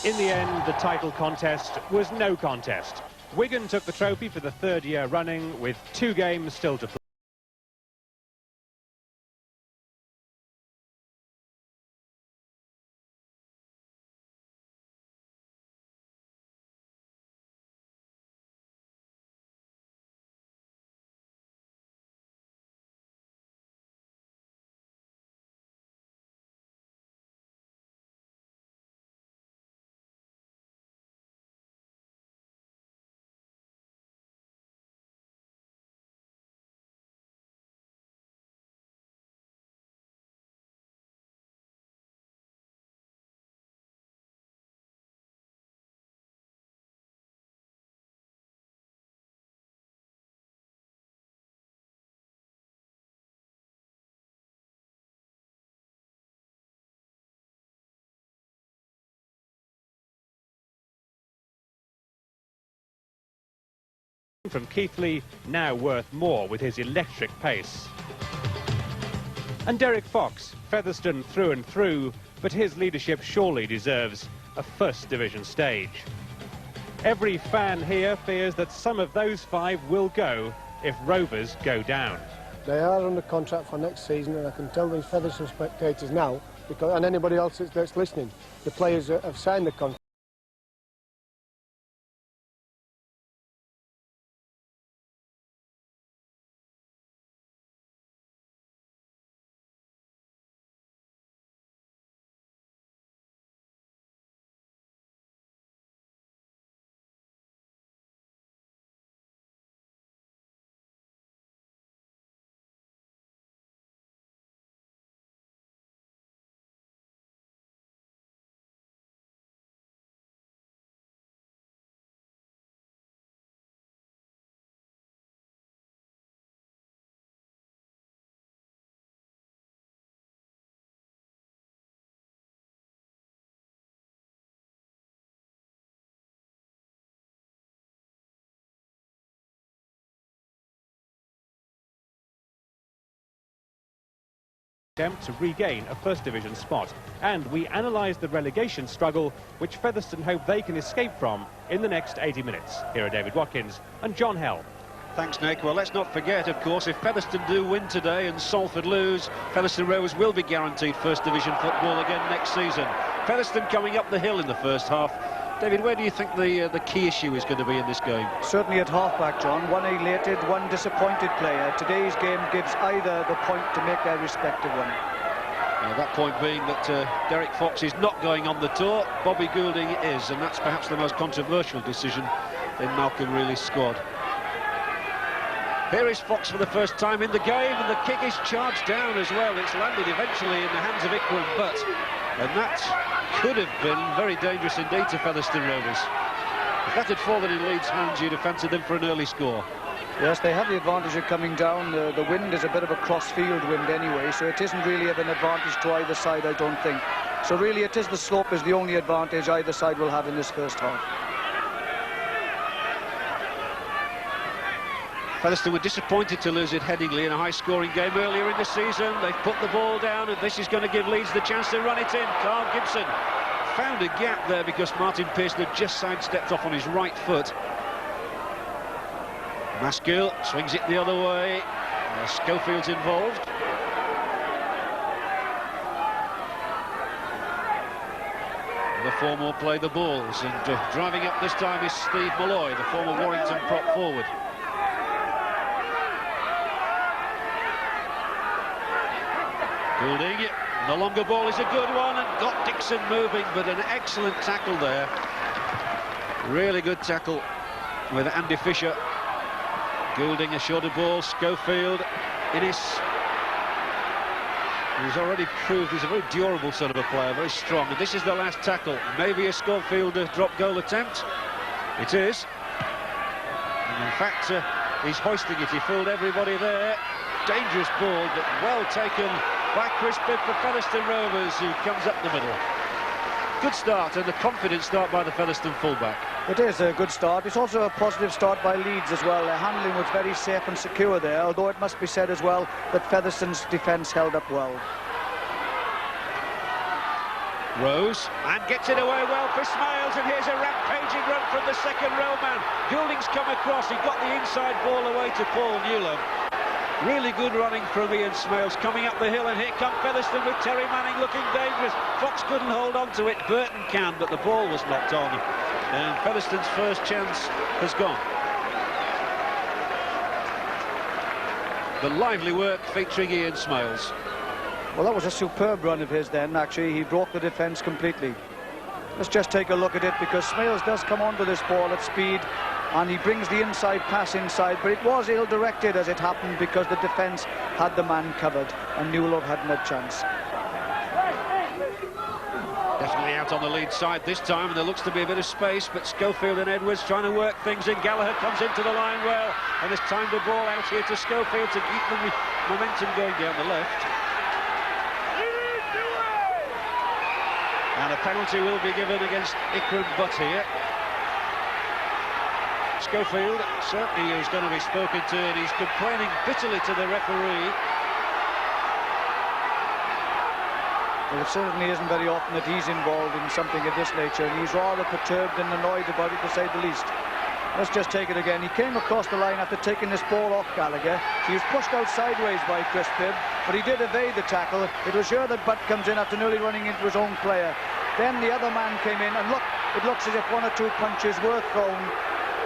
In the end, the title contest was no contest. Wigan took the trophy for the third year running with 2 games still to play. From Keighley, now worth more with his electric pace. And Derek Fox, Featherstone through and through, but his leadership surely deserves a First Division stage. Every fan here fears that some of those 5 will go if Rovers go down. They are under contract for next season, and I can tell the Featherstone spectators now, and anybody else that's listening, the players have signed the contract. Attempt to regain a First Division spot, and we analyse the relegation struggle which Featherstone hope they can escape from in the next 80 minutes. Here are David Watkins and John Hell. Thanks, Nick. Well, let's not forget, of course, if Featherstone do win today and Salford lose, Featherstone Rovers will be guaranteed First Division football again next season. Featherstone coming up the hill in the first half. David, where do you think the key issue is going to be in this game? Certainly at half-back, John. One elated, one disappointed player. Today's game gives either the point to make their respective one. That point being that Derek Fox is not going on the tour, Bobby Goulding is, and that's perhaps the most controversial decision in Malcolm Reilly's squad. Here is Fox for the first time in the game, and the kick is charged down as well. It's landed eventually in the hands of Ikram Butt, and that could have been very dangerous indeed to Featherstone Rovers. If that had fallen in Leeds' hands, you'd have fancied them for an early score. Yes, they have the advantage of coming down. The wind is a bit of a cross-field wind anyway, so it isn't really of an advantage to either side, I don't think. So really it is the slope is the only advantage either side will have in this first half. Featherstone were disappointed to lose at Headingley in a high-scoring game earlier in the season. They've put the ball down, and this is going to give Leeds the chance to run it in. Carl Gibson found a gap there because Martin Pearson had just sidestepped off on his right foot. Maskell swings it the other way. Schofield's involved. The four more play the balls, and driving up this time is Steve Malloy, the former Warrington prop forward. Goulding, the longer ball is a good one, and got Dixon moving, but an excellent tackle there. Really good tackle with Andy Fisher. Goulding, a shorter ball. Schofield, Innes. He's already proved he's a very durable sort of a player, very strong, and this is the last tackle. Maybe a Schofield drop goal attempt. It is. And in fact, he's hoisting it. He fooled everybody there. Dangerous ball, but well taken by Chris Bibb for Featherstone Rovers, who comes up the middle. Good start, and a confident start by the Featherstone fullback. It is a good start. It's also a positive start by Leeds as well. Their handling was very safe and secure there, although it must be said as well that Featherstone's defence held up well. Rose, and gets it away well for Smiles, and here's a rampaging run from the second row man. Goulding's come across, he got the inside ball away to Paul Newlove. Really good running from Ian Smales, coming up the hill, and here come Featherstone with Terry Manning looking dangerous. Fox couldn't hold on to it, Burton can, but the ball was knocked on, and Featherstone's first chance has gone. The lively work featuring Ian Smales. Well, that was a superb run of his then, actually. He broke the defence completely. Let's just take a look at it, because Smales does come onto this ball at speed, and he brings the inside pass inside, but it was ill-directed as it happened, because the defence had the man covered, and Newlove hadn't a chance. Definitely out on the lead side this time, and there looks to be a bit of space, but Schofield and Edwards trying to work things in. Gallagher comes into the line well, and has timed the ball out here to Schofield to keep the momentum going down the left. And a penalty will be given against Ikram Butt here. Schofield certainly is going to be spoken to, and he's complaining bitterly to the referee. Well, it certainly isn't very often that he's involved in something of this nature, and he's rather perturbed and annoyed about it, to say the least. Let's just take it again. He came across the line after taking this ball off Gallagher. He was pushed out sideways by Chris Pibb, but he did evade the tackle. It was here that Butt comes in after nearly running into his own player. Then the other man came in, and look, it looks as if one or two punches were thrown,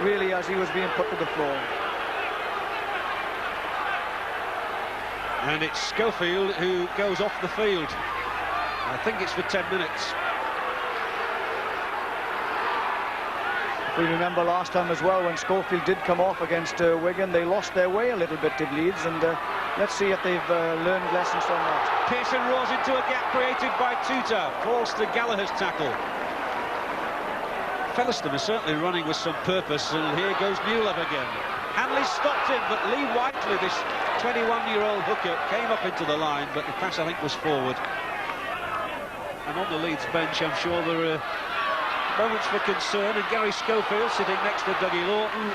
really, as he was being put to the floor. And it's Schofield who goes off the field. I think it's for 10 minutes. We remember last time as well, when Schofield did come off against Wigan, they lost their way a little bit to Leeds, and let's see if they've learned lessons from that. Pearson roars into a gap created by Tuta, falls to Gallagher's tackle. Featherstone is certainly running with some purpose, and here goes Newlove again. Hanley stopped him, but Lee Whiteley, this 21-year-old hooker, came up into the line, but the pass, I think, was forward. And on the Leeds bench, I'm sure there are moments for concern, and Gary Schofield sitting next to Dougie Lawton.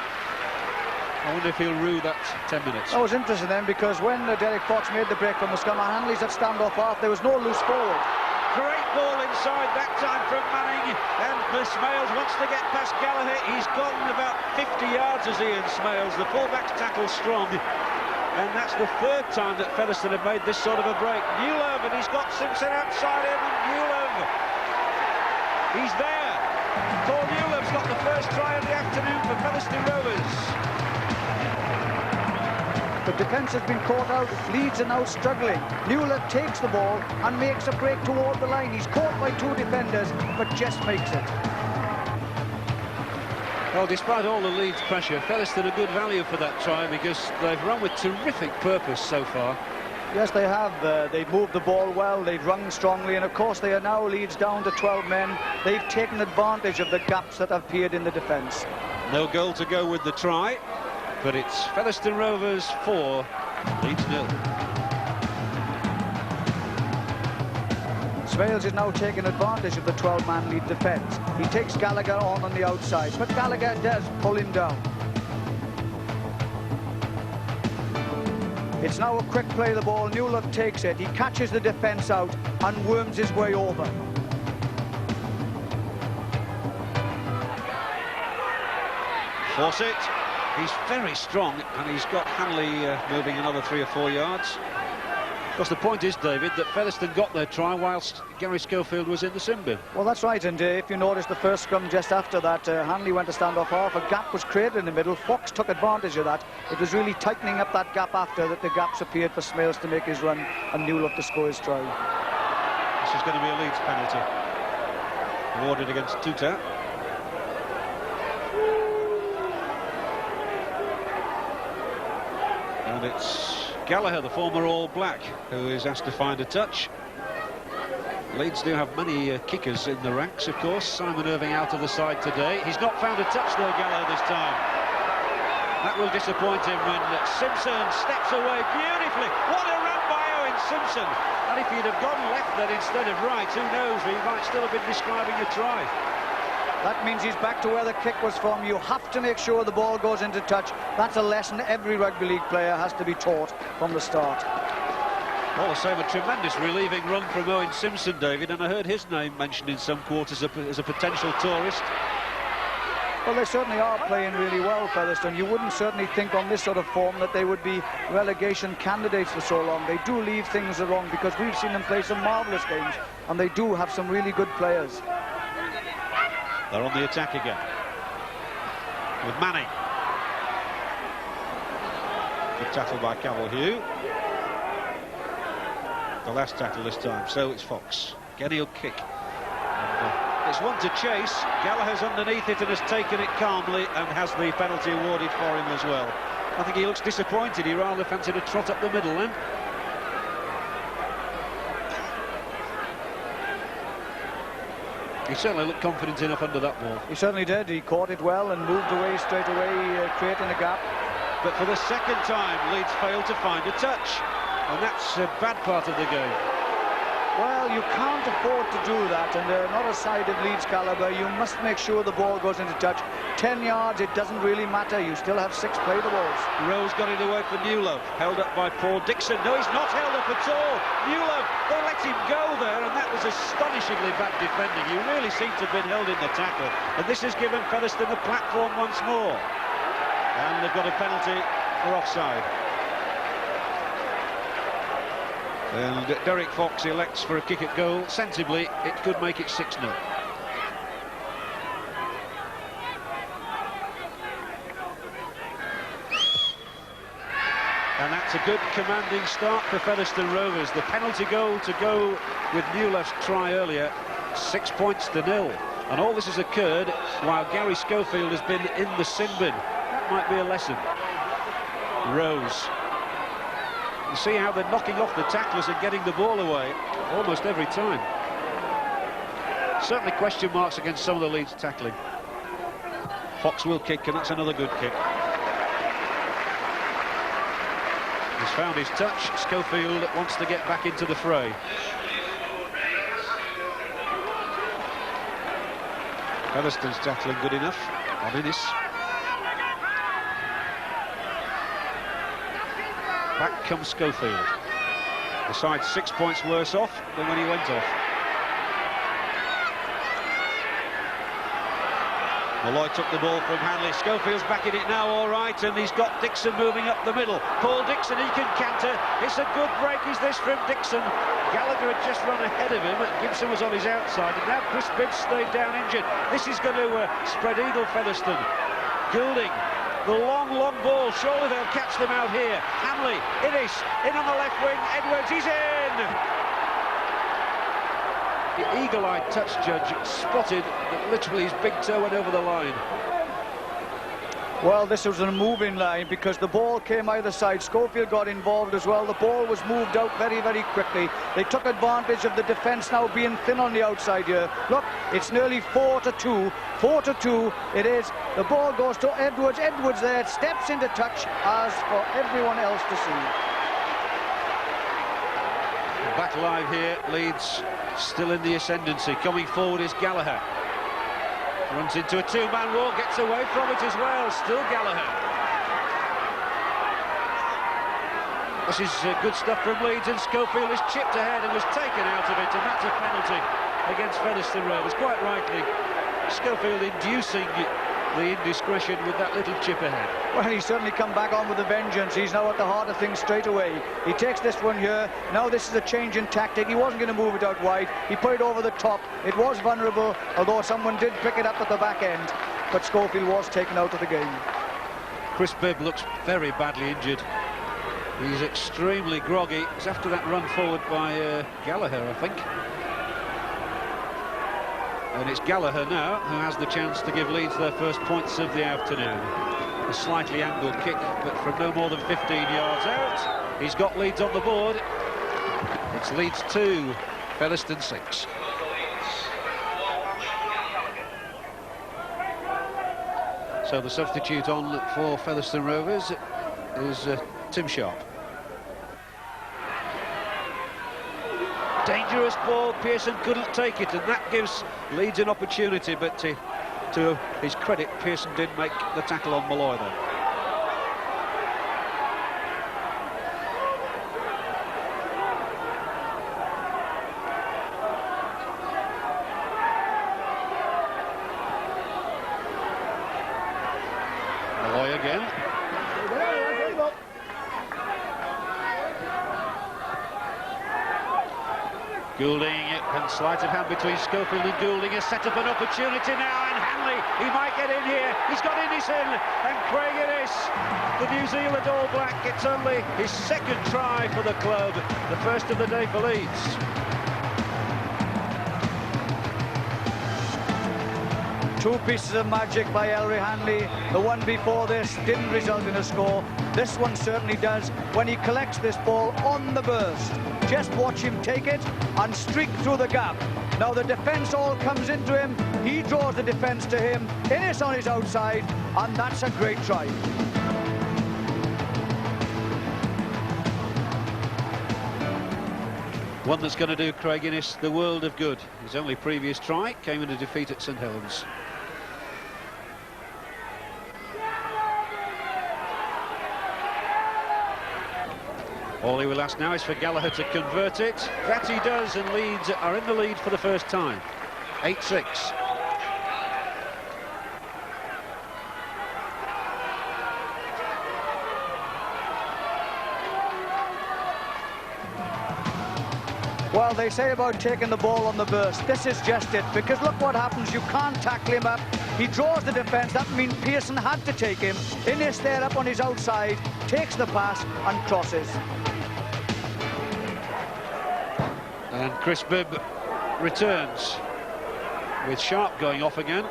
I wonder if he'll rue that 10 minutes. That was interesting then, because when Derek Fox made the break from the scum, Hanley's at stand-off half, there was no loose forward. Great ball inside that time from Manning, and Smales wants to get past Gallagher. He's gone about 50 yards as Ian Smales. The fullback's tackle strong, and that's the third time that Featherstone have made this sort of a break. Newlove, and he's got Simpson outside him, and Newlove, he's there. Paul Newlove's got the first try of the afternoon for Featherstone Rovers. The defence has been caught out. Leeds are now struggling. Newlove takes the ball and makes a break toward the line. He's caught by two defenders, but just makes it. Well, despite all the Leeds pressure, Featherstone a good value for that try, because they've run with terrific purpose so far. Yes, they have. They've moved the ball well, they've run strongly, and of course they are now Leeds down to 12 men. They've taken advantage of the gaps that have appeared in the defence. No goal to go with the try, but it's Featherstone Rovers 4, Leeds 0. Smales is now taking advantage of the 12-man lead defence. He takes Gallagher on the outside, but Gallagher does pull him down. It's now a quick play of the ball. Newlove takes it. He catches the defence out and worms his way over. Fawcett, he's very strong, and he's got Hanley moving another 3 or 4 yards. Of course, the point is, David, that Featherstone got their try whilst Gary Schofield was in the sin bin. Well, that's right, and if you notice the first scrum just after that, Hanley went to stand off half. A gap was created in the middle. Fox took advantage of that. It was really tightening up that gap after that the gaps appeared for Smales to make his run and Newlove to score his try. This is going to be a Leeds penalty awarded against Tuta. And it's Gallagher, the former All Black, who is asked to find a touch. Leeds do have many kickers in the ranks, of course. Simon Irving out of the side today. He's not found a touch, though, Gallagher, this time. That will disappoint him when Simpson steps away beautifully. What a run by Owen Simpson. And if he'd have gone left then instead of right, who knows? He might still have been describing a try. That means he's back to where the kick was from. You have to make sure the ball goes into touch. That's a lesson every rugby league player has to be taught from the start. All the same, a tremendous relieving run from Owen Simpson, David, and I heard his name mentioned in some quarters as a potential tourist. Well, they certainly are playing really well, Featherstone. You wouldn't certainly think on this sort of form that they would be relegation candidates for so long. They do leave things wrong because we've seen them play some marvellous games, and they do have some really good players. They're on the attack again with Manning. Good tackle by Cavill-Hugh. The last tackle this time, so it's Fox. Again, he'll kick. It's one to chase. Gallagher's underneath it and has taken it calmly and has the penalty awarded for him as well. I think he looks disappointed. He rather fancied a trot up the middle then. He certainly looked confident enough under that ball. He certainly did. He caught it well and moved away straight away, creating a gap. But for the second time, Leeds failed to find a touch. And that's a bad part of the game. Well, you can't afford to do that, and not a side of Leeds calibre. You must make sure the ball goes into touch. 10 yards, it doesn't really matter. You still have 6 play the balls. Rose got it away for Newlove, held up by Paul Dixon. No, he's not held up at all. Newlove, they let him go there, and that was astonishingly bad defending. He really seemed to have been held in the tackle, and this has given Featherstone the platform once more. And they've got a penalty for offside. And Derek Fox elects for a kick at goal. Sensibly, it could make it 6-0. And that's a good commanding start for Featherstone Rovers. The penalty goal to go with Newlove's try earlier, 6 points to 0. And all this has occurred while Gary Schofield has been in the sin bin. That might be a lesson. Rose. You see how they're knocking off the tacklers and getting the ball away almost every time. Certainly question marks against some of the Leeds tackling. Fox will kick, and that's another good kick. He's found his touch. Schofield wants to get back into the fray. Featherstone's tackling good enough on Innes. Back comes Schofield. The side's 6 points worse off than when he went off. Malloy took the ball from Hanley. Schofield's back in it now, all right, and he's got Dixon moving up the middle. Paul Dixon, he can canter. It's a good break, is this, from Dixon. Gallagher had just run ahead of him. Gibson was on his outside, and now Chris Bibbs stayed down injured. This is going to spread eagle Featherstone. Goulding. The long ball, surely they'll catch them out here. Hamley, Innes, in on the left wing, Edwards, he's in! The eagle-eyed touch judge spotted that literally his big toe went over the line. Well, this was a moving line because the ball came either side. Schofield got involved as well. The ball was moved out very, very quickly. They took advantage of the defence now being thin on the outside here. Look, it's nearly 4-2. 4-2 it is. The ball goes to Edwards. Edwards there steps into touch as for everyone else to see. Back live here, Leeds still in the ascendancy. Coming forward is Gallagher. Runs into a two-man wall, gets away from it as well. Still Gallagher. This is good stuff from Leeds, and Schofield is chipped ahead and was taken out of it, and that's a penalty against Featherstone Rovers. Quite rightly, Schofield inducing the indiscretion with that little chip ahead. Well, he's certainly come back on with a vengeance. He's now at the heart of things straight away. He takes this one here. Now this is a change in tactic. He wasn't going to move it out wide. He put it over the top. It was vulnerable, although someone did pick it up at the back end. But Schofield was taken out of the game. Chris Bibb looks very badly injured. He's extremely groggy. It's after that run forward by Gallagher, I think. And it's Gallagher now who has the chance to give Leeds their first points of the afternoon. A slightly angled kick, but from no more than 15 yards out. He's got Leeds on the board. It's Leeds 2, Featherstone 6. So the substitute on for Featherstone Rovers is Tim Sharp. Dangerous ball, Pearson couldn't take it, and that gives Leeds an opportunity, but to his credit, Pearson did make the tackle on Malloy there. Malloy again. Goulding, and sleight of hand between Schofield and Goulding has set up an opportunity now, and Hanley, he might get in here. He's got Innes in, and Craig Innes, the New Zealand All Black, gets only his second try for the club, the first of the day for Leeds. Two pieces of magic by Ellery Hanley. The one before this didn't result in a score. This one certainly does when he collects this ball on the burst. Just watch him take it and streak through the gap. Now the defence all comes into him. He draws the defence to him. Innes on his outside, and that's a great try. One that's going to do Craig Innes the world of good. His only previous try came in a defeat at St Helens. All he will ask now is for Gallagher to convert it. That he does, and Leeds are in the lead for the first time. 8-6. Well, they say about taking the ball on the burst. This is just it, because look what happens. You can't tackle him up. He draws the defence. That means Pearson had to take him. Innes there up on his outside, takes the pass and crosses. And Chris Bibb returns with Sharp going off again.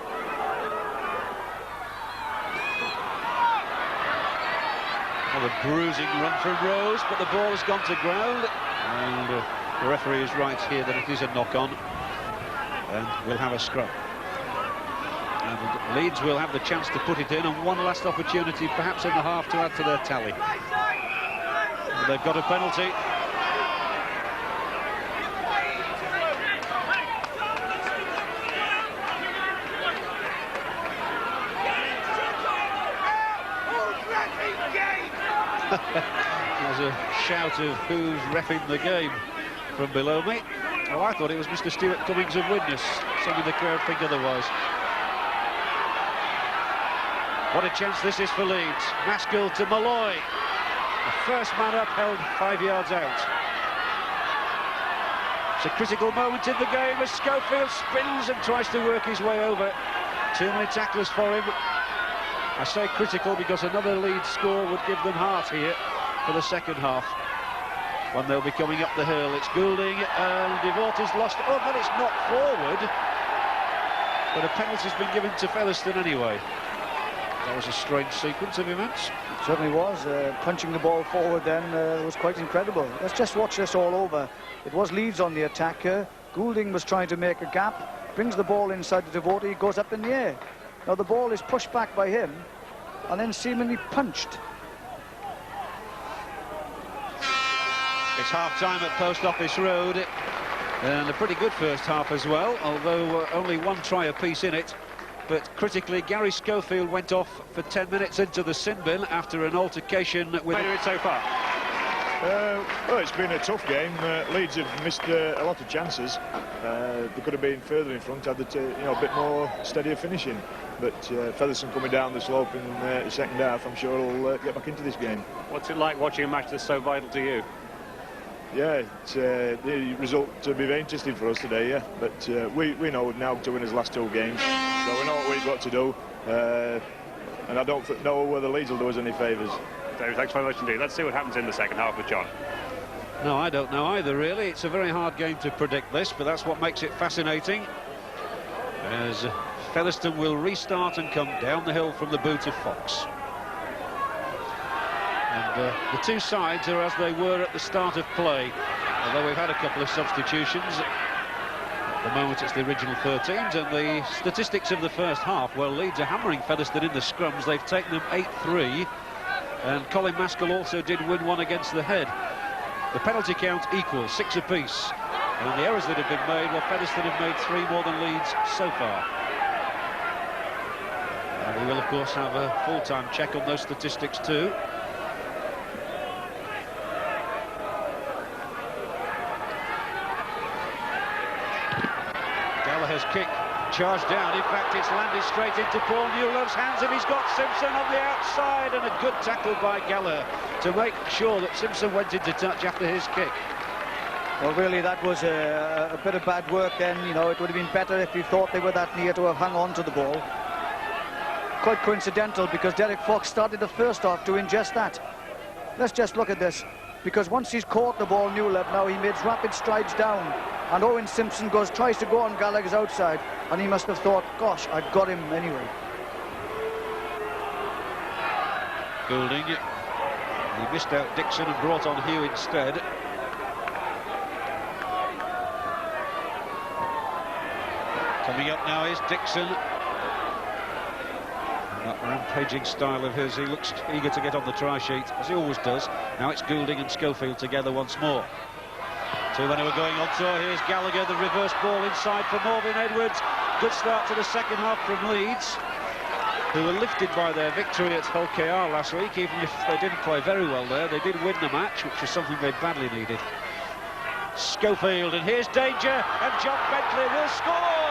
Well, a bruising run from Rose, but the ball has gone to ground, and the referee is right here that it is a knock-on, and we'll have a scrum. And Leeds will have the chance to put it in, and one last opportunity perhaps in the half to add to their tally. But they've got a penalty. There's a shout of who's reffing the game from below me. Oh, I thought it was Mr. Stuart Cummings of Widnes. Some of the crowd think otherwise. What a chance this is for Leeds. Maskell to Malloy. The first man up held 5 yards out. It's a critical moment in the game as Schofield spins and tries to work his way over. Too many tacklers for him. I say critical because another Leeds score would give them heart here for the second half, when they'll be coming up the hill. It's Goulding, and Devote is lost. Oh, but it's not forward. But a penalty's been given to Featherstone anyway. That was a strange sequence of events. It certainly was. Punching the ball forward then was quite incredible. Let's just watch this all over. It was Leeds on the attack here. Goulding was trying to make a gap, brings the ball inside the Devote, he goes up in the air. Now the ball is pushed back by him and then seemingly punched. It's half-time at Post Office Road, and a pretty good first half as well, although only one try apiece in it. But critically, Gary Schofield went off for 10 minutes into the sin bin after an altercation with... Made it so far. Well, it's been a tough game. Leeds have missed a lot of chances. They could have been further in front, had a bit more steadier finishing. But Featherstone coming down the slope in the second half, I'm sure will get back into this game. What's it like watching a match that's so vital to you? Yeah, the result will be very interesting for us today, yeah. But we know now to win his last two games, so we know what we've got to do. And I don't know whether Leeds will do us any favours. David, thanks very much indeed. Let's see what happens in the second half with John. No, I don't know either, really. It's a very hard game to predict this, but that's what makes it fascinating. As Featherstone will restart and come down the hill from the boot of Fox. And the two sides are as they were at the start of play, although we've had a couple of substitutions. At the moment it's the original 13s, and the statistics of the first half, well, Leeds are hammering Featherstone in the scrums. They've taken them 8-3, and Colin Maskell also did win one against the head. The penalty count equals 6 apiece, and the errors that have been made, well, Featherstone have made 3 more than Leeds so far. And we will, of course, have a full-time check on those statistics too. Gallagher's kick charged down. In fact, it's landed straight into Paul Newlove's hands, and he's got Simpson on the outside, and a good tackle by Gallagher to make sure that Simpson went into touch after his kick. Well, really, that was a bit of bad work then. You know, it would have been better if he thought they were that near to have hung on to the ball. Quite coincidental, because Derek Fox started the first half doing just that. Let's just look at this, because once he's caught the ball, Newlove, now he makes rapid strides down, and Owen Simpson tries to go on Gallagher's outside, and he must have thought, gosh, I got him anyway. Goulding, he missed out Dixon and brought on Hugh instead. Coming up now is Dixon. That rampaging style of his, he looks eager to get on the try sheet, as he always does. Now it's Goulding and Schofield together once more. Two men who are going on tour. Here's Gallagher, the reverse ball inside for Morvin Edwards. Good start to the second half from Leeds, who were lifted by their victory at Hull KR last week. Even if they didn't play very well there, they did win the match, which was something they badly needed. Schofield, and here's danger, and John Bentley will score!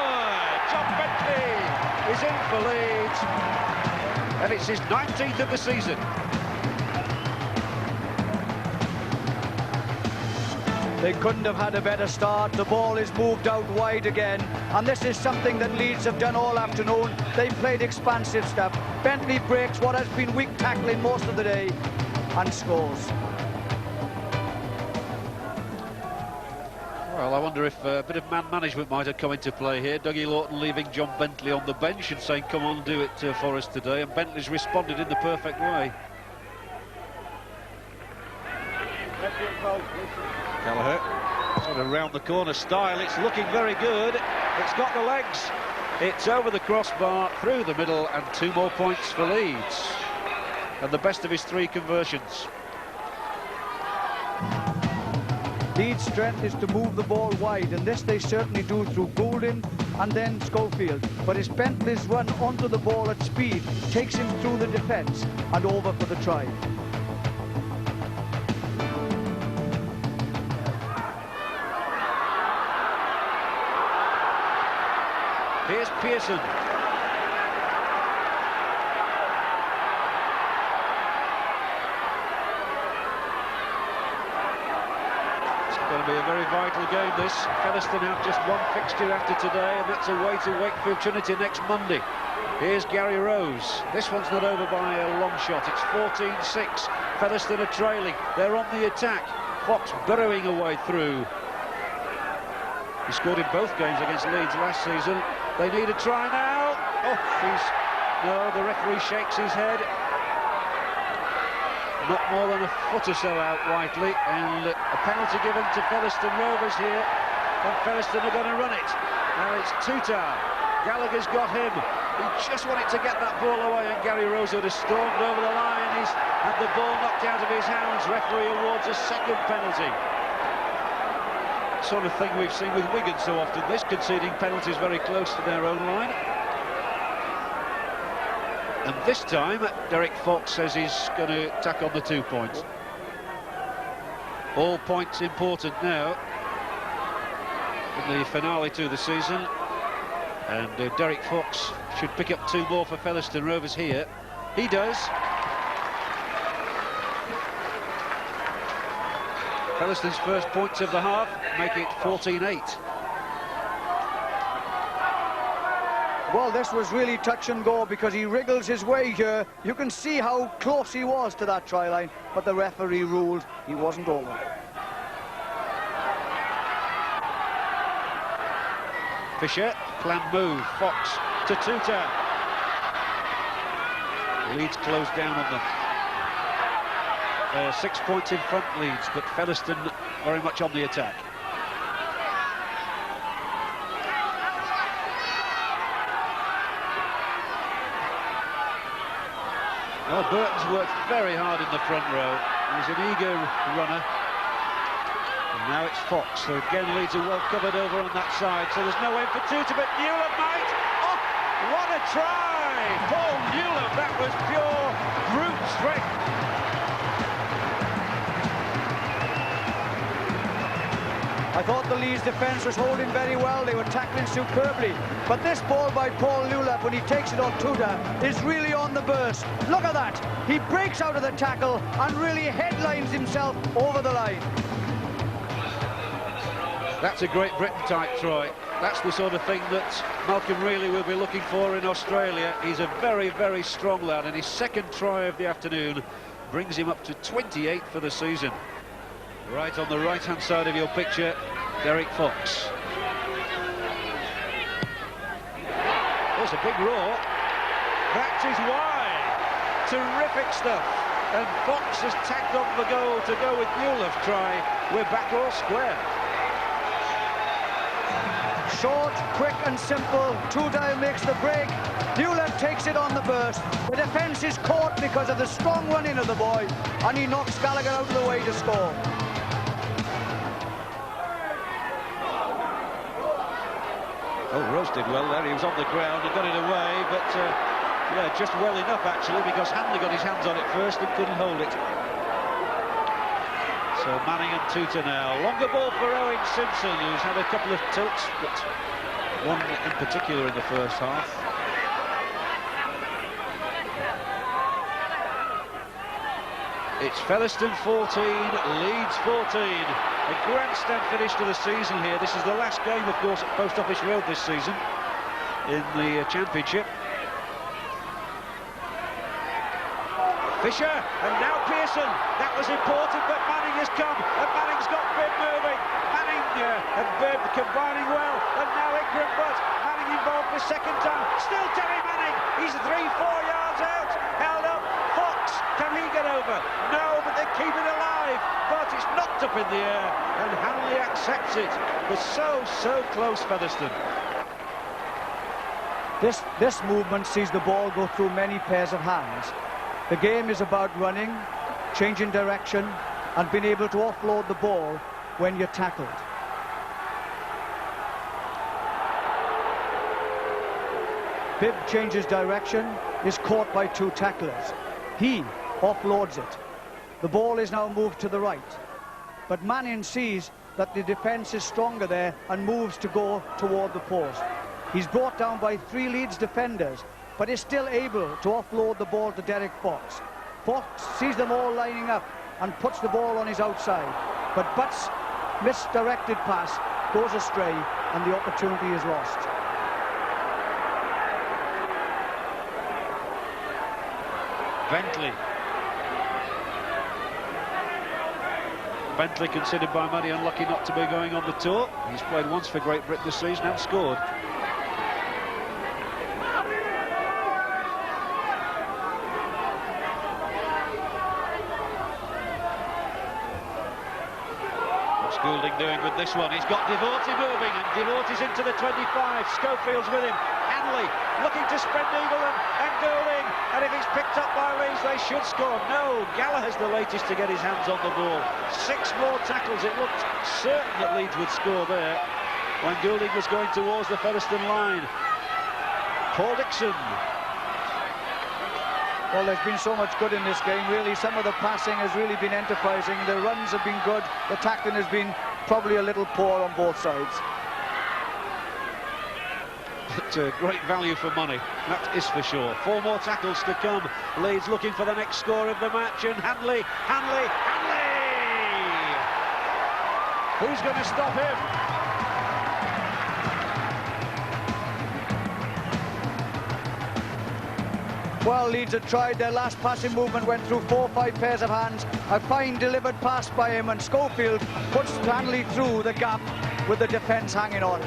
John Bentley is in for Leeds, and it's his 19th of the season. They couldn't have had a better start. The ball is moved out wide again, and this is something that Leeds have done all afternoon. They played expansive stuff. Bentley breaks what has been weak tackling most of the day and scores. Well, I wonder if a bit of man management might have come into play here. Dougie Lawton leaving John Bentley on the bench and saying, come on, do it for us today, and Bentley's responded in the perfect way. Gallagher, sort of round the corner style. It's looking very good. It's got the legs. It's over the crossbar, through the middle, and 2 more points for Leeds. And the best of his 3 conversions. Leeds' strength is to move the ball wide, and this they certainly do through Goulding and then Schofield. But it's Bentley's run onto the ball at speed takes him through the defence and over for the try. Here's Pearson. Going to be a very vital game, this. Featherstone have just 1 fixture after today, and it's away to Wakefield Trinity next Monday. Here's Gary Rose. This one's not over by a long shot. It's 14-6. Featherstone are trailing. They're on the attack. Fox burrowing away through. He scored in both games against Leeds last season. They need a try now. Oh, no, the referee shakes his head. Not more than a foot or so out widely, and a penalty given to Featherstone Rovers here, and Featherstone are going to run it. Now it's Tutar. Gallagher's got him. He just wanted to get that ball away, and Gary Rose would have stormed over the line. He's had the ball knocked out of his hands. Referee awards a second penalty. Sort of thing we've seen with Wigan so often, this, conceding penalties very close to their own line. And this time, Derek Fox says he's going to tack on the 2 points. All points important now in the finale to the season. And Derek Fox should pick up 2 more for Featherstone Rovers here. He does. Featherstone's first points of the half make it 14-8. Well, this was really touch and go, because he wriggles his way here. You can see how close he was to that try line, but the referee ruled he wasn't over. Fisher, planned move. Fox to Tutar. Leeds closed down on them. 6 points in front, Leeds, but Featherstone very much on the attack. Well, Burton's worked very hard in the front row. He's an eager runner. And now it's Fox, so again Leeds are well covered over on that side, so there's no way for Tutar, but Newlove might! Oh, what a try! Paul Newlove, that was pure brute strength. I I thought the Leeds defence was holding very well. They were tackling superbly. But this ball by Paul Lulap, when he takes it on Tudor, is really on the burst. Look at that. He breaks out of the tackle and really headlines himself over the line. That's a Great Britain type try. That's the sort of thing that Malcolm Reilly will be looking for in Australia. He's a very, very strong lad, and his second try of the afternoon brings him up to 28 for the season. Right on the right-hand side of your picture, Derek Fox. There's a big roar. That is wide. Terrific stuff. And Fox has tagged on the goal to go with Newlof's try. We're back all square. Short, quick and simple. Tudor makes the break. Newland takes it on the burst. The defence is caught because of the strong run-in of the boy, and he knocks Gallagher out of the way to score. Oh, Rose did well there. He was on the ground and got it away, but yeah, just well enough actually, because Hanley got his hands on it first and couldn't hold it. So Manning and Tutor now. Longer ball for Owen Simpson, who's had a couple of tilts, but one in particular in the first half. It's Featherstone 14, Leeds 14. A grandstand finish to the season here. This is the last game, of course, at Post Office Road this season in the Championship. Fisher, and now Pearson. That was important, but Manning has come, and Manning's got Bibb moving. Manning and Bibb combining well, and now Ikram Butt. Manning involved the second time. Still Terry Manning. He's 3-4 yards out. Held up. Fox, can he get over? No, but they keep it alive. But it's knocked up in the air, and Hanley accepts it. But so close, Featherstone. This movement sees the ball go through many pairs of hands. The game is about running, changing direction, and being able to offload the ball when you're tackled. Bibb changes direction, is caught by two tacklers. He offloads it. The ball is now moved to the right. But Manning sees that the defence is stronger there and moves to go toward the post. He's brought down by 3 Leeds defenders, but is still able to offload the ball to Derek Fox. Fox sees them all lining up and puts the ball on his outside. But Butt's misdirected pass goes astray and the opportunity is lost. Bentley considered by many unlucky not to be going on the tour. He's played once for Great Britain this season and scored. What's Goulding doing with this one? He's got Devorty moving, and Devorty's into the 25. Schofield's with him. Hanley looking to spread eagle and Goulding, and if it's picked up by Leeds, they should score. No, Gallagher's the latest to get his hands on the ball. 6 more tackles. It looked certain that Leeds would score there when Goulding was going towards the Featherstone line. Paul Dixon. Well, there's been so much good in this game, really. Some of the passing has really been enterprising. The runs have been good. The tackling has been probably a little poor on both sides. But great value for money, that is for sure. 4 more tackles to come. Leeds looking for the next score of the match, and Hanley! Who's going to stop him? Well, Leeds had tried. Their last passing movement went through 4 or 5 pairs of hands. A fine delivered pass by him, and Schofield puts Hanley through the gap with the defence hanging on.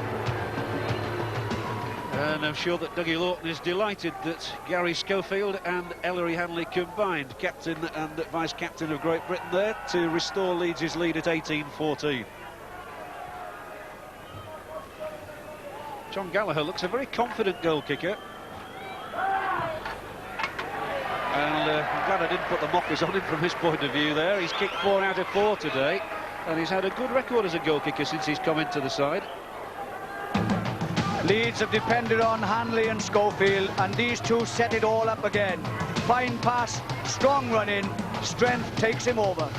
And I'm sure that Dougie Lawton is delighted that Gary Schofield and Ellery Hanley combined, captain and vice-captain of Great Britain there, to restore Leeds' lead at 18-14. John Gallagher looks a very confident goal kicker. And I'm glad I didn't put the mockers on him from his point of view there. He's kicked 4 out of 4 today, and he's had a good record as a goal kicker since he's come into the side. Leeds have depended on Hanley and Schofield, and these two set it all up again. Fine pass, strong run in, strength takes him over.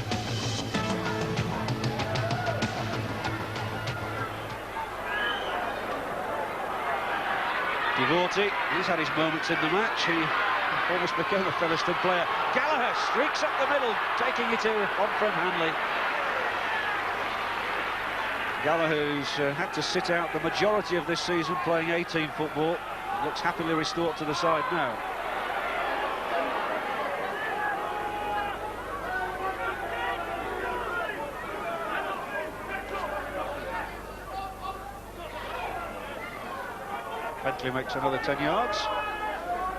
Devotee, he's had his moments in the match. He almost became a Featherstone player. Gallagher streaks up the middle, taking it on from Hanley. Gallagher, who's had to sit out the majority of this season playing 18 football, looks happily restored to the side now. Bentley makes another 10 yards.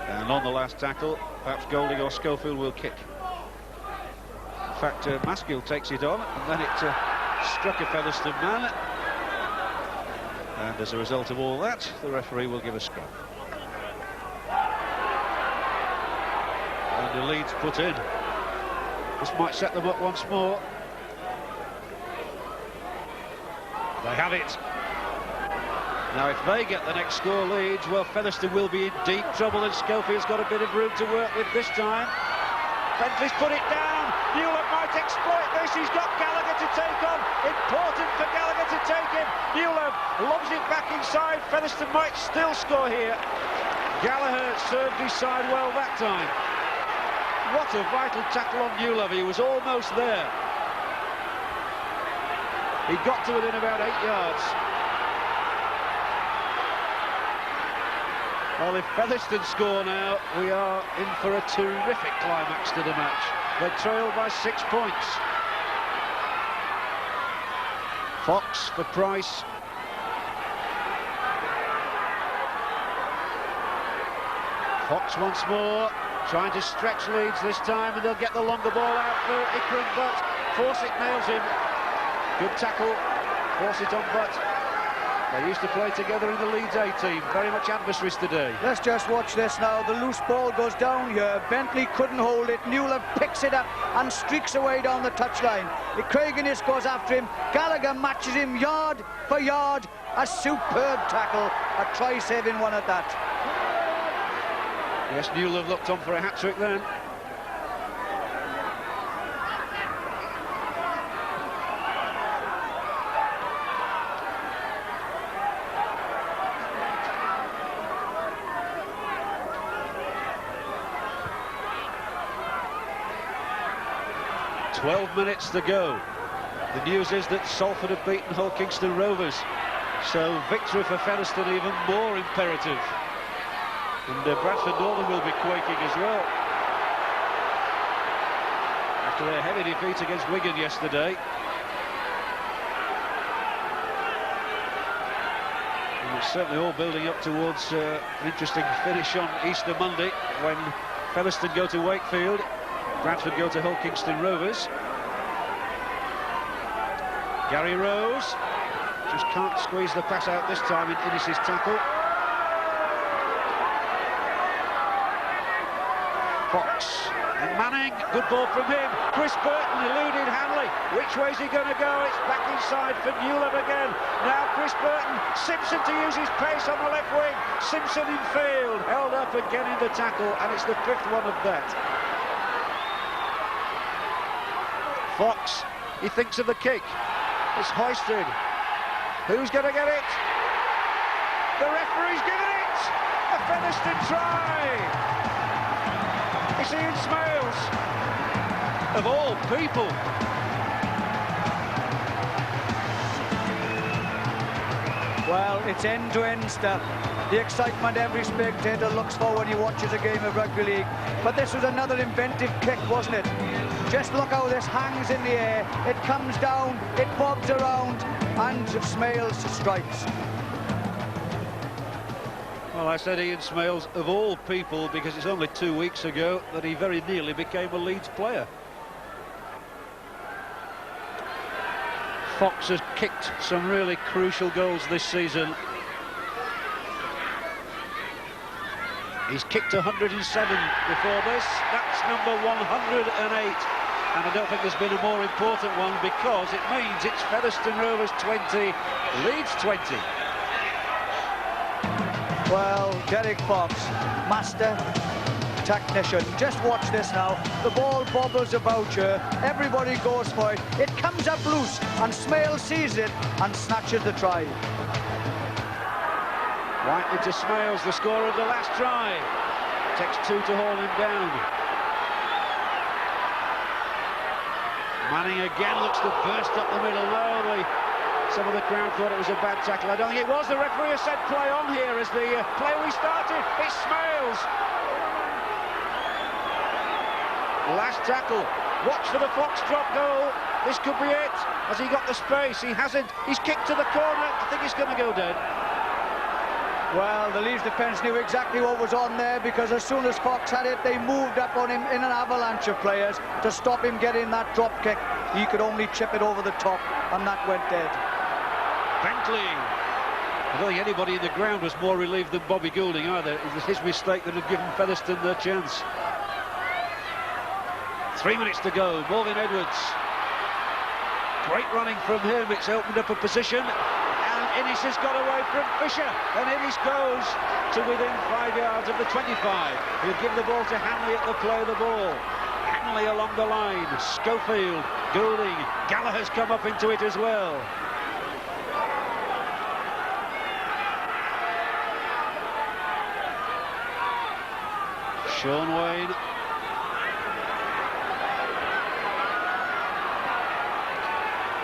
And on the last tackle, perhaps Golding or Schofield will kick. In fact, Maskill takes it on, and then it struck a Featherstone man. And as a result of all that, the referee will give a scrum. And the Leeds put in. This might set them up once more. They have it. Now, if they get the next score, Leeds, well, Featherstone will be in deep trouble, and Schofield's got a bit of room to work with this time. Bentley's put it down. Newland might exploit this. He's got Gallagher to take on. Important for Gallagher to take him. Newland lobs it back inside. Featherstone might still score here. Gallagher served his side well that time. What a vital tackle on Newland. He was almost there. He got to within about 8 yards. Well, if Featherstone score now, we are in for a terrific climax to the match. They trail by 6 points. Fox for Price. Fox once more, trying to stretch Leeds this time, and they'll get the longer ball out for Ikram, but Fawcett nails him. Good tackle, Fawcett on Butt. They used to play together in the Leeds A team, very much adversaries today. Let's just watch this now. The loose ball goes down here. Bentley couldn't hold it. Newland picks it up and streaks away down the touchline. Craig Innes goes after him. Gallagher matches him yard for yard. A superb tackle. A try-saving one at that. Yes, Newland looked on for a hat-trick then. .12 minutes to go. The news is that Salford have beaten Hull Kingston Rovers, so victory for Featherstone even more imperative. And Bradford Northern will be quaking as well after their heavy defeat against Wigan yesterday. And it's certainly all building up towards an interesting finish on Easter Monday when Featherstone go to Wakefield, Bradford go to Hull Kingston Rovers. Gary Rose just can't squeeze the pass out this time in Innes' tackle. Fox and Manning, good ball from him. Chris Burton eluded Hanley. Which way is he going to go? It's back inside for Newland again. Now Chris Burton, Simpson to use his pace on the left wing. Simpson in field, held up again in the tackle, and it's the 5th one of that. Fox, he thinks of the kick. It's hoisted. Who's going to get it? The referee's given it! A Featherstone try! It's Ian Smales. Of all people. Well, it's end-to-end stuff. The excitement every spectator looks for when he watches a game of rugby league. But this was another inventive kick, wasn't it? Just look how this hangs in the air. It comes down, it bobs around, and Smales strikes. Well, I said Ian Smales, of all people, because it's only 2 weeks ago that he very nearly became a Leeds player. Fox has kicked some really crucial goals this season. He's kicked 107 before this. That's number 108. And I don't think there's been a more important one, because it means it's Featherstone Rovers 20, Leeds 20. Well, Derek Fox, master technician. Just watch this now. The ball bobbles about here. Everybody goes for it. It comes up loose, and Smale sees it and snatches the try. Whiteley to Smales, the scorer of the last try. Takes 2 to haul him down. Manning again looks to burst up the middle. No, some of the crowd thought it was a bad tackle. I don't think it was. The referee has said play on here as the play restarted. It's Smales. Last tackle. Watch for the Fox drop goal. This could be it. Has he got the space? He hasn't. He's kicked to the corner. I think he's going to go dead. Well, the Leeds defence knew exactly what was on there, because as soon as Fox had it, they moved up on him in an avalanche of players to stop him getting that drop kick. He could only chip it over the top, and that went dead. Bentley. I don't think anybody in the ground was more relieved than Bobby Goulding either. It was his mistake that had given Featherstone their chance. 3 minutes to go. Morgan Edwards. Great running from him. It's opened up a position. Innes has got away from Fisher, and Innes goes to within 5 yards of the 25. He'll give the ball to Hanley at the play of the ball. Hanley along the line, Schofield, Goulding, Gallagher's come up into it as well. Sean Wayne.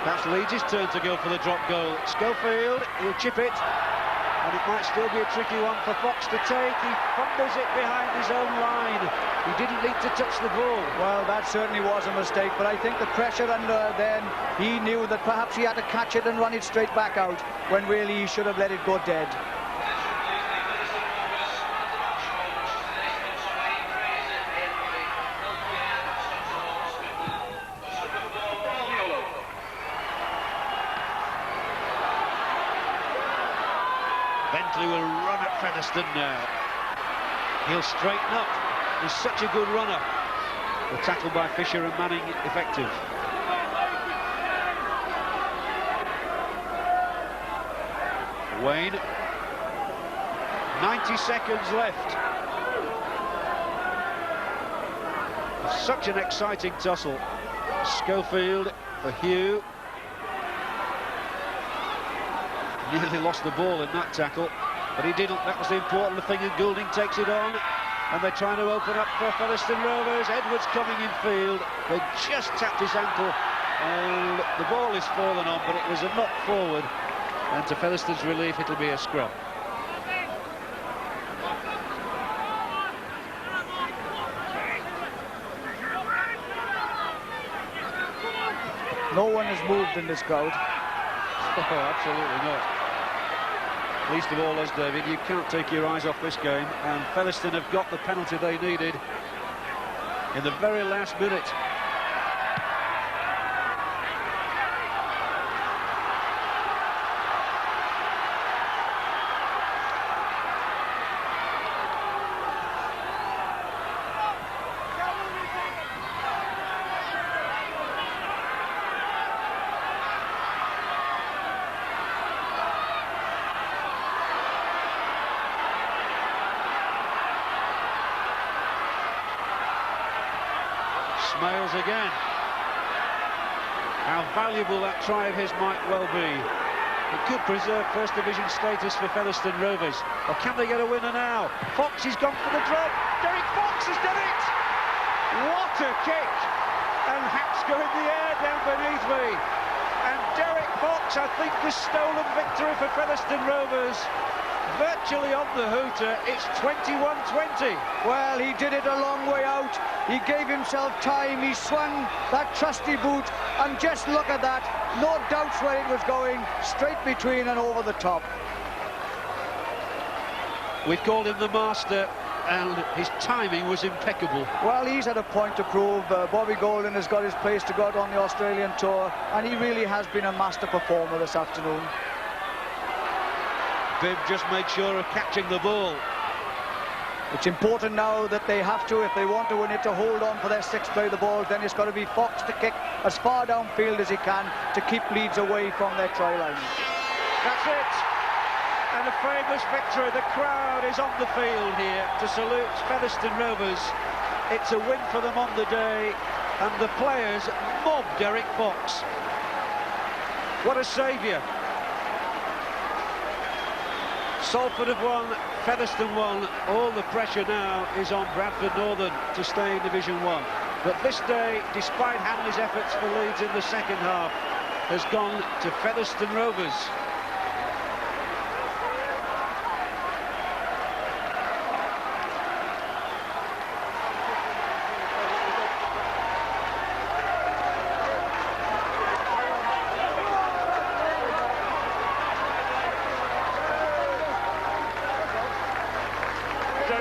That's Leeds' turn to go for the drop goal. Schofield, he'll chip it, and it might still be a tricky one for Fox to take. He fumbles it behind his own line. He didn't need to touch the ball. Well, that certainly was a mistake, but I think the pressure under then, he knew that perhaps he had to catch it and run it straight back out, when really he should have let it go dead. Bentley will run at Featherstone now. He'll straighten up. He's such a good runner. The tackle by Fisher and Manning effective. Wayne. 90 seconds left. Such an exciting tussle. Schofield for Hugh. Nearly lost the ball in that tackle, but he didn't. That was the important thing, and Goulding takes it on, and they're trying to open up for Featherstone Rovers. Edwards coming in field. They just tapped his ankle, and the ball is fallen on, but it was a knock forward, and to Featherstone's relief, it'll be a scrum. No one has moved in this crowd. Oh, absolutely not. Least of all us, David. You can't take your eyes off this game, and Featherstone have got the penalty they needed in the very last minute. Smales again. How valuable that try of his might well be. It could preserve First Division status for Featherstone Rovers. Or can they get a winner now? Fox has gone for the drop. Derek Fox has done it! What a kick! And hats go in the air down beneath me. And Derek Fox, I think, has stolen victory for Featherstone Rovers. Virtually on the hooter. It's 21-20. Well, he did it a long way out. He gave himself time. He swung that trusty boot, and just look at that. No doubts where it was going. Straight between and over the top. We've called him the master, and his timing was impeccable. Well, he's had a point to prove. Bobby Goulding has got his place to go on the Australian tour, and he really has been a master performer this afternoon. Bibb just made sure of catching the ball. It's important now that they have to, if they want to win it, to hold on for their sixth play of the ball. Then it's got to be Fox to kick as far downfield as he can to keep Leeds away from their try line. That's it. And a famous victory. The crowd is on the field here to salute Featherstone Rovers. It's a win for them on the day, and the players mob Derek Fox. What a saviour. Salford have won, Featherstone won. All the pressure now is on Bradford Northern to stay in Division 1. But this day, despite Hanley's efforts for Leeds in the second half, has gone to Featherstone Rovers.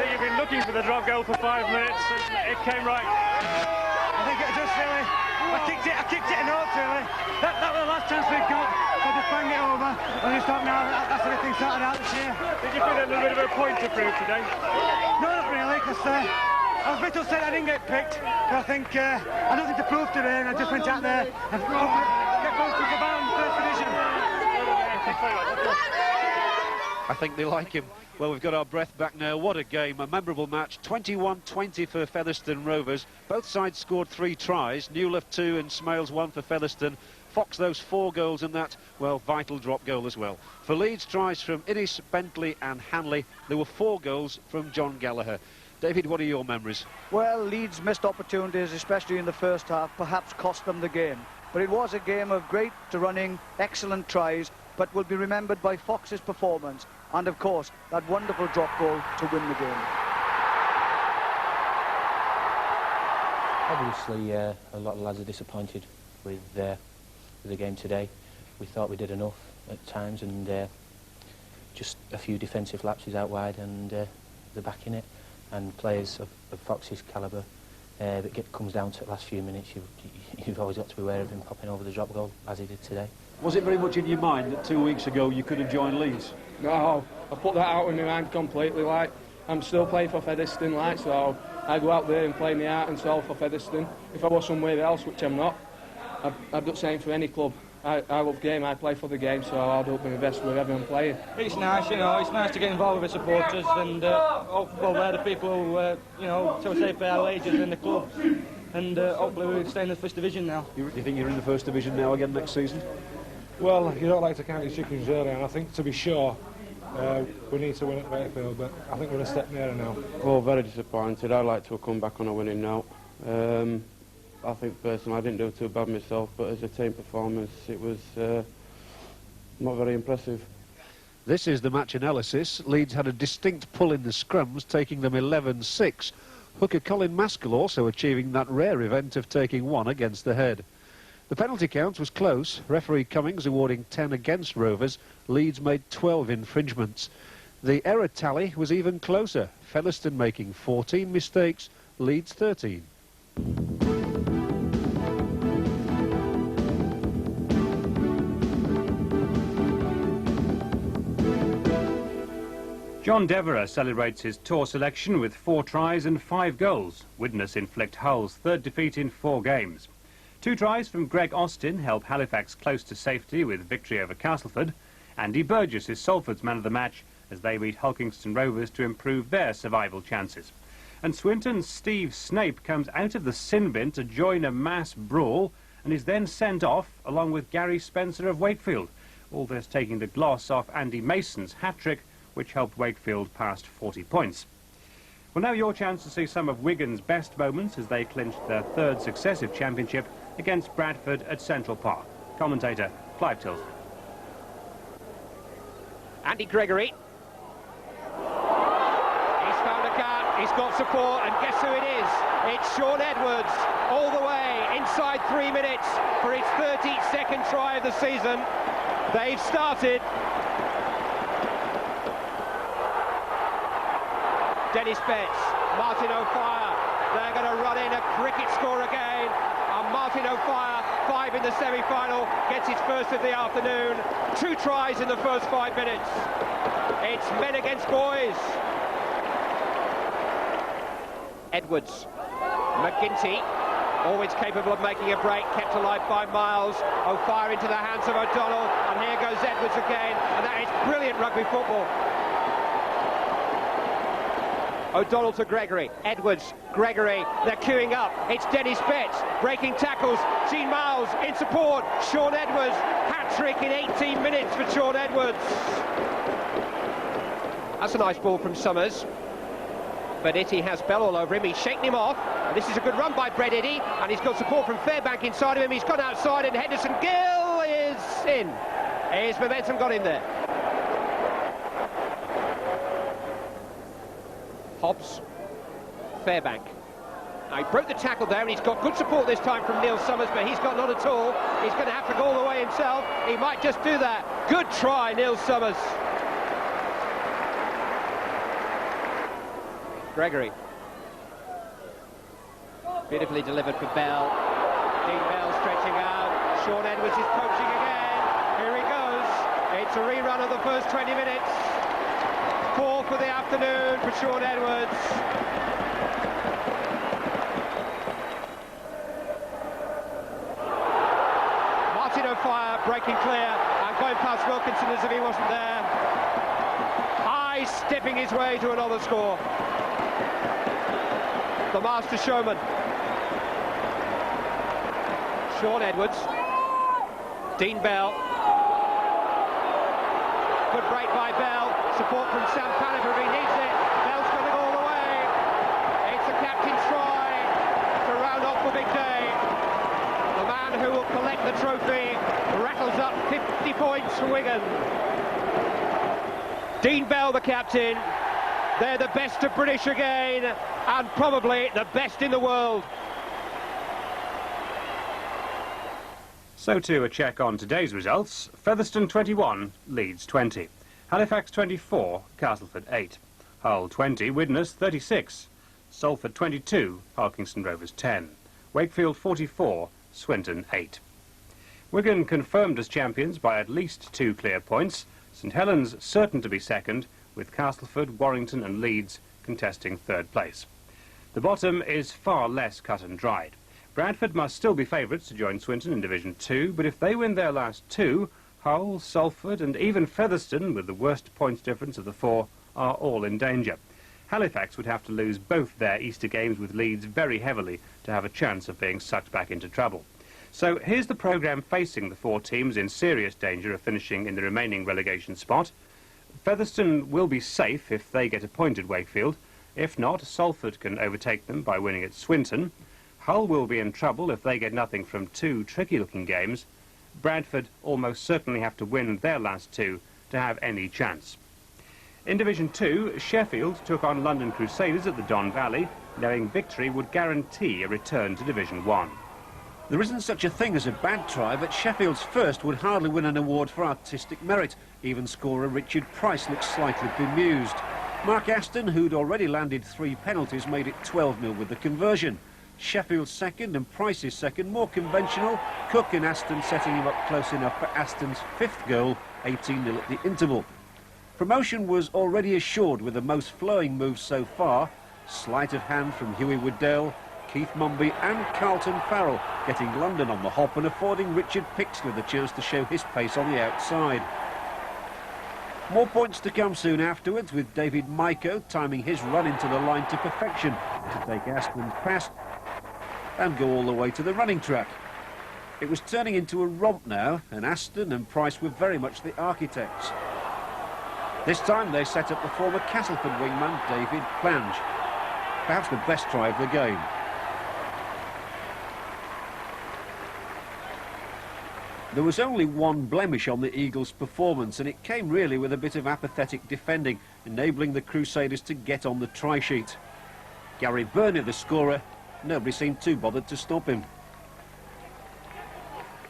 You've been looking for the drop goal for 5 minutes, and it came right. I think it just really, I kicked it in hope really. That was the last chance we got, so just bang it over. And just thought now that's everything sorted out this year. Did you feel a little bit of a point to prove today? No, not really, because as Vittel said, I didn't get picked. So I think I had nothing to prove today, and I just went out there and get both to the bound in the first division. I think they like him. Well, we've got our breath back now. What a game, a memorable match. 21-20 for Featherstone Rovers. Both sides scored 3 tries. Newliffe 2 and Smales 1 for Featherstone. Fox those 4 goals in that, well, vital drop goal as well. For Leeds, tries from Innes, Bentley and Hanley. There were 4 goals from John Gallagher. David, what are your memories? Well, Leeds missed opportunities, especially in the first half, perhaps cost them the game. But it was a game of great running, excellent tries, but will be remembered by Fox's performance and, of course, that wonderful drop goal to win the game. Obviously, a lot of lads are disappointed with the game today. We thought we did enough at times, and just a few defensive lapses out wide, and they're back in it. And players of Fox's calibre, that comes down to the last few minutes, you've always got to be aware of him popping over the drop goal, as he did today. Was it very much in your mind that 2 weeks ago you could have joined Leeds? No, I put that out in my mind completely. Like, I'm still playing for Featherstone, like, so I go out there and play my heart and soul for Featherstone. If I was somewhere else, which I'm not, I'd do the same for any club. I love game, I play for the game, so I'll do my best with everyone playing. It's nice, you know, it's nice to get involved with the supporters and well, they're the people who, you know, so to say, pay our wages in the club. And hopefully we'll stay in the first division now. Do you think you're in the first division now again next season? Well, you don't like to count your chickens early, and I think, to be sure, we need to win at Wakefield, but I think we're a step nearer now. Well, very disappointed. I'd like to have come back on a winning note. I think personally I didn't do too bad myself, but as a team performance it was not very impressive. This is the match analysis. Leeds had a distinct pull in the scrums, taking them 11-6. Hooker Colin Maskell also achieving that rare event of taking 1 against the head. The penalty count was close. Referee Cummings awarding 10 against Rovers. Leeds made 12 infringements. The error tally was even closer. Featherstone making 14 mistakes, Leeds 13. John Devereux celebrates his tour selection with 4 tries and 5 goals. Widnes inflict Hull's 3rd defeat in 4 games. 2 tries from Greg Austin help Halifax close to safety with victory over Castleford. Andy Burgess is Salford's man of the match as they beat Hulkingston Rovers to improve their survival chances. And Swinton's Steve Snape comes out of the sin bin to join a mass brawl and is then sent off along with Gary Spencer of Wakefield. All this taking the gloss off Andy Mason's hat-trick, which helped Wakefield past 40 points. Well, now your chance to see some of Wigan's best moments as they clinched their 3rd successive championship against Bradford at Central Park. Commentator Clive Tilson. Andy Gregory. He's found a gap, he's got support, and guess who it is? It's Sean Edwards, all the way inside 3 minutes for his 32nd try of the season. They've started. Dennis Betts, Martin O'Fire, they're going to run in a cricket score again. And Martin O'Fire, 5 in the semi-final, gets his first of the afternoon. 2 tries in the first 5 minutes. It's men against boys. Edwards, McGinty, always capable of making a break, kept alive by Miles. O'Fire into the hands of O'Donnell, and here goes Edwards again, and that is brilliant rugby football. O'Donnell to Gregory, Edwards, Gregory, they're queuing up, it's Dennis Betts, breaking tackles, Gene Miles in support, Sean Edwards, hat-trick in 18 minutes for Sean Edwards. That's a nice ball from Summers. But Itty has Bell all over him. He's shaking him off. And this is a good run by Brett Itty. And he's got support from Fairbank inside of him. He's gone outside, and Henderson Gill is in. His momentum got in there. Hobbs, Fairbank. Now he broke the tackle there, and he's got good support this time from Neil Summers, but he's got none at all. He's going to have to go all the way himself. He might just do that. Good try, Neil Summers. Gregory. Beautifully delivered for Bell. Dean Bell stretching out. Sean Edwards is poaching again. Here he goes. It's a rerun of the first 20 minutes. 4 for the afternoon for Sean Edwards. Martin O'Fire breaking clear and going past Wilkinson as if he wasn't there. High stepping his way to another score. The master showman. Sean Edwards. Dean Bell. Good break by Bell. Support from Sam Panifer if he needs it. Bell's going to go all the way. It's the captain's try to round off the big day. The man who will collect the trophy rattles up 50 points for Wigan. Dean Bell, the captain. They're the best of British again, and probably the best in the world. So too a check on today's results. Featherstone 21, Leeds 20. Halifax 24, Castleford 8. Hull 20, Widnes 36. Salford 22, Parkinson Rovers 10. Wakefield 44, Swinton 8. Wigan confirmed as champions by at least 2 clear points. St Helens certain to be second, with Castleford, Warrington and Leeds contesting third place. The bottom is far less cut and dried. Bradford must still be favourites to join Swinton in Division 2, but if they win their last 2, Hull, Salford and even Featherstone, with the worst points difference of the 4, are all in danger. Halifax would have to lose both their Easter games with Leeds very heavily to have a chance of being sucked back into trouble. So here's the programme facing the 4 teams in serious danger of finishing in the remaining relegation spot. Featherstone will be safe if they get a point at Wakefield. If not, Salford can overtake them by winning at Swinton. Hull will be in trouble if they get nothing from 2 tricky-looking games. Bradford almost certainly have to win their last 2 to have any chance. In Division 2, Sheffield took on London Crusaders at the Don Valley, knowing victory would guarantee a return to Division 1. There isn't such a thing as a bad try, but Sheffield's first would hardly win an award for artistic merit. Even scorer Richard Price looks slightly bemused. Mark Aston, who'd already landed 3 penalties, made it 12-0 with the conversion. Sheffield's second and Price's second, more conventional. Cook and Aston setting him up close enough for Aston's 5th goal, 18-0 at the interval. Promotion was already assured with the most flowing moves so far. Sleight of hand from Hughie Woodale, Keith Mumby and Carlton Farrell getting London on the hop and affording Richard Pixley the chance to show his pace on the outside. More points to come soon afterwards, with David Maiko timing his run into the line to perfection to take Aston's pass and go all the way to the running track. It was turning into a romp now, and Aston and Price were very much the architects. This time they set up the former Castleford wingman David Plange, perhaps the best try of the game. There was only one blemish on the Eagles' performance, and it came really with a bit of apathetic defending, enabling the Crusaders to get on the try sheet. Gary Burney, the scorer, nobody seemed too bothered to stop him.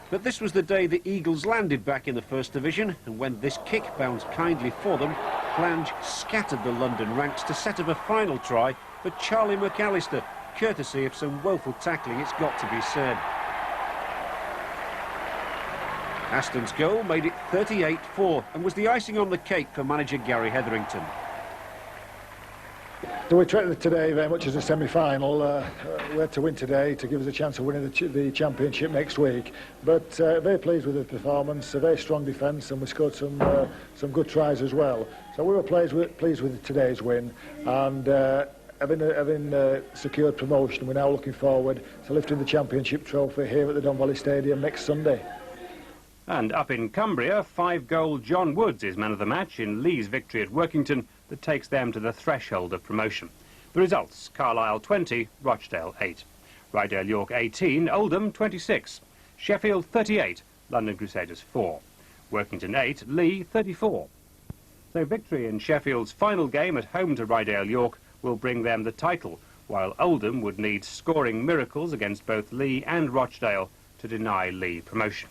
But this was the day the Eagles landed back in the First Division, and when this kick bounced kindly for them, Plange scattered the London ranks to set up a final try for Charlie McAllister, courtesy of some woeful tackling, it's got to be said. Aston's goal made it 38-4 and was the icing on the cake for manager Gary Hetherington. So we treated today very much as a semi-final. We had to win today to give us a chance of winning the championship next week. But very pleased with the performance, a very strong defence, and we scored some good tries as well. So we were pleased with today's win, and having secured promotion, we're now looking forward to lifting the championship trophy here at the Don Valley Stadium next Sunday. And up in Cumbria, 5-goal John Woods is man of the match in Lee's victory at Workington that takes them to the threshold of promotion. The results: Carlisle 20, Rochdale 8. Rydale York 18, Oldham 26. Sheffield 38, London Crusaders 4. Workington 8, Lee 34. So victory in Sheffield's final game at home to Rydale York will bring them the title, while Oldham would need scoring miracles against both Lee and Rochdale to deny Lee promotion.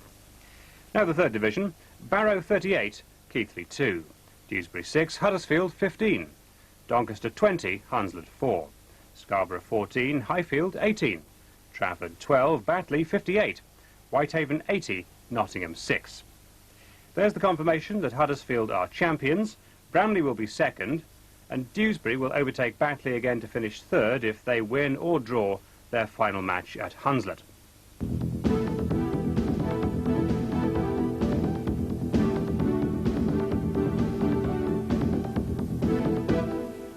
Now the third division: Barrow 38, Keighley 2. Dewsbury 6, Huddersfield 15. Doncaster 20, Hunslet 4. Scarborough 14, Highfield 18. Trafford 12, Batley 58. Whitehaven 80, Nottingham 6. There's the confirmation that Huddersfield are champions, Bramley will be second, and Dewsbury will overtake Batley again to finish third if they win or draw their final match at Hunslet.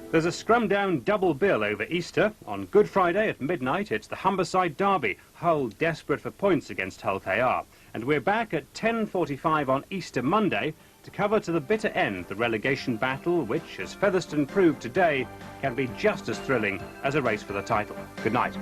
There's a scrum-down double bill over Easter. On Good Friday at midnight, it's the Humberside Derby, Hull desperate for points against Hull KR. And we're back at 10:45 on Easter Monday to cover to the bitter end the relegation battle, which, as Featherstone proved today, can be just as thrilling as a race for the title. Good night.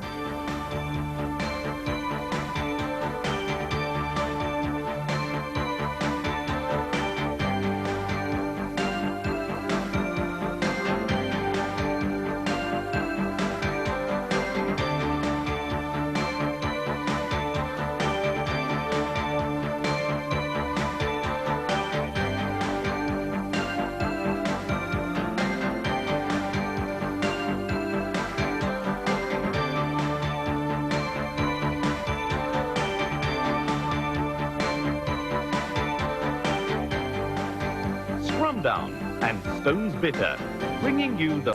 Scumdown and Stones Bitter, bringing you the